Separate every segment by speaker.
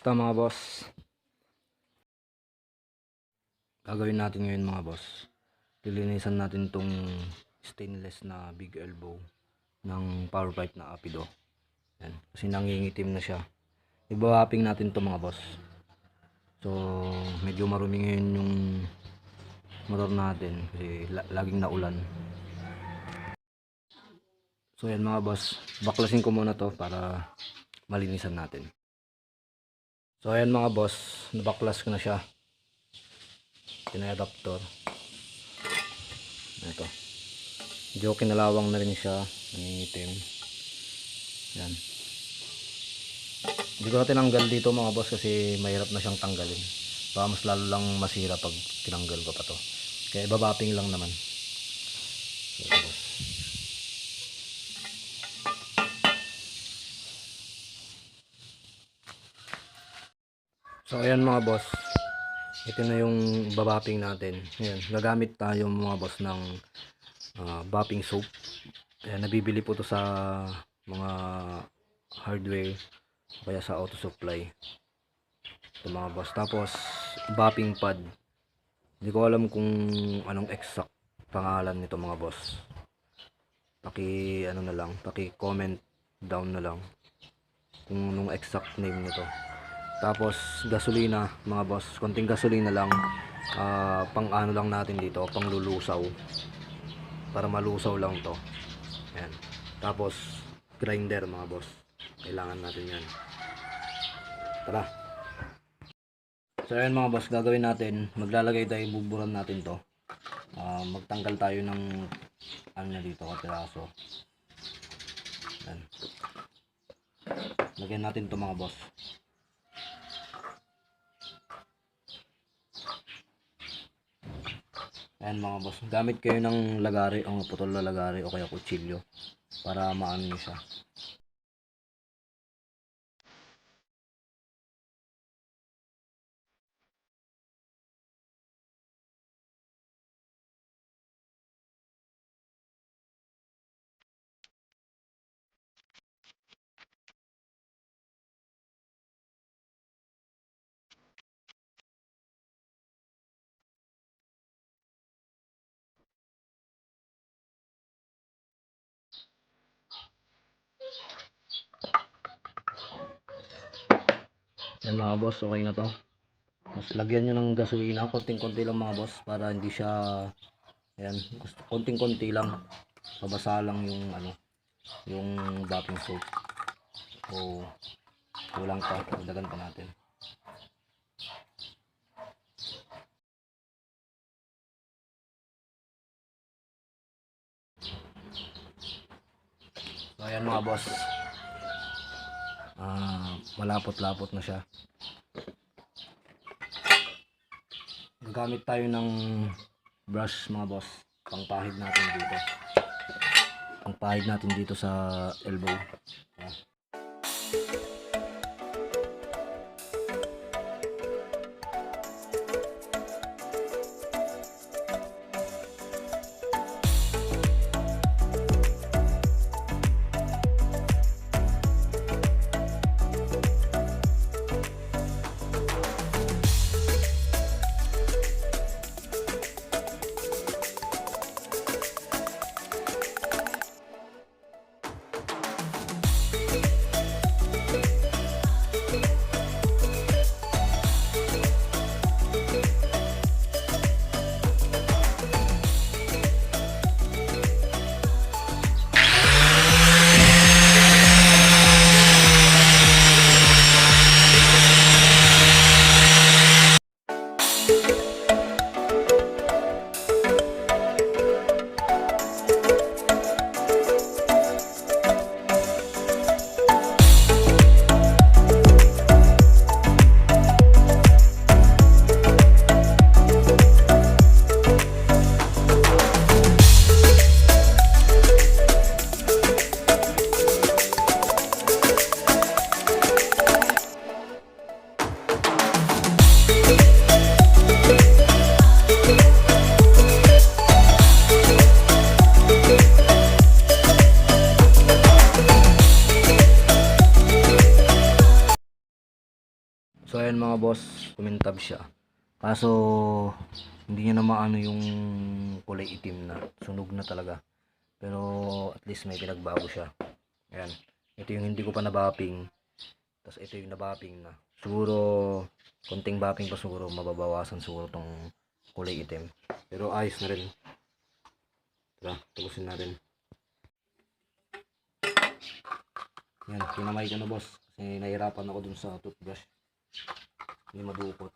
Speaker 1: Kamusta mga boss? Gagawin natin ngayon mga boss. Lilinisan natin tong stainless na big elbow ng power pipe na Apido. Yan. Kasi nangingitim na siya. Ibawapping natin to mga boss. So medyo marumi ngayon yung motor natin kasi laging naulan. So yan mga boss, baklasin ko muna to para malinisan natin. So ayan mga boss, nabaklas ko na siya. Tina-adapter. Ito. Medyo kinalawang na rin siya, nangingitim. Yan. Hindi ko na tinanggal dito mga boss kasi mahirap na siyang tanggalin. Baka mas lalo lang masira pag tinanggal ko pa to. Kaya ibabapping lang naman. So, boss. So ayan mga boss, ito na yung babapping natin. Ayan, gagamit tayo mga boss ng bapping soap. Ayan, nabibili po to sa mga hardware o kaya sa auto supply. Ito mga boss. Tapos bapping pad. Hindi ko alam kung anong exact pangalan nito mga boss. Paki ano na lang, paki comment down na lang kung anong exact name nito. Tapos gasolina mga boss, konting gasolina lang, pang ano lang natin dito, pang lulusaw para malusaw lang to. Ayan. Tapos grinder mga boss, kailangan natin yan. Tara. So ayan mga boss, gagawin natin, maglalagay tayo, buburan natin to. Magtanggal tayo ng ano na dito, kapiraso. Ayan. Lagyan natin to mga boss. Ayan mga boss, gamit kayo ng lagari o putol na lagari o kaya kutsilyo para maano nyo siya. Yan mga boss, okay na to. Mas lagyan nyo ng gasolina, konting-konti lang mga boss para hindi siya, ayan, konting-konti lang, mabasa lang yung ano, yung bapping soap. O kulang pa, dagdagan pa natin. So ayan mga boss, malapot-lapot na siya. Gagamit tayo ng brush mga boss, pangpahid natin dito. Pangpahid natin dito sa elbow. boss, kumintab siya. Kaso hindi niya na maano yung kulay itim na. Sunog na talaga. Pero at least may pinagbago siya. Ayan. Ito yung hindi ko pa nabapping. Tapos ito yung nabapping na. Siguro konting bapping pa siguro mababawasan siguro tong kulay itim. Pero ayos na rin. Tara, tubusin natin. Yan, kinamay ko na boss. Kasi nahirapan ako dun sa toothbrush. Hindi madukot.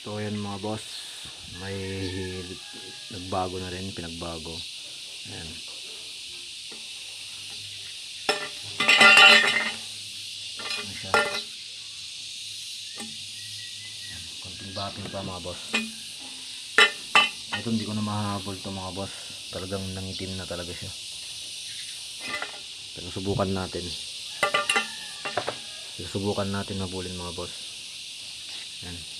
Speaker 1: So ayan mga boss, may nagbago na rin, pinagbago. Ayan. Ano siya? Ayan. Konting bapping pa mga boss. Ito hindi ko na mahabol to mga boss. Talagang nangitim na talaga siya. Pero subukan natin. Subukan natin mabulin mga boss. Ayan.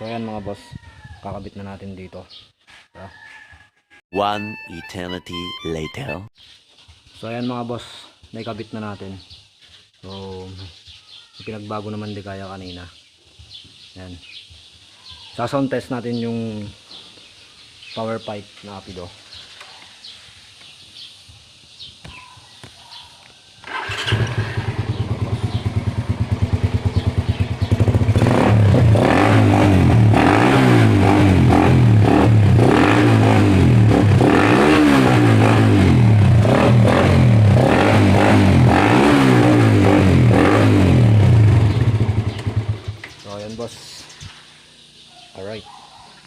Speaker 1: So ayan mga boss, kakabit na natin dito. Diba?
Speaker 2: One eternity later.
Speaker 1: So ayan mga boss, naikabit na natin. So may pinagbago naman di kaya kanina. Ayan. Sa sound test natin yung power pipe na Apido.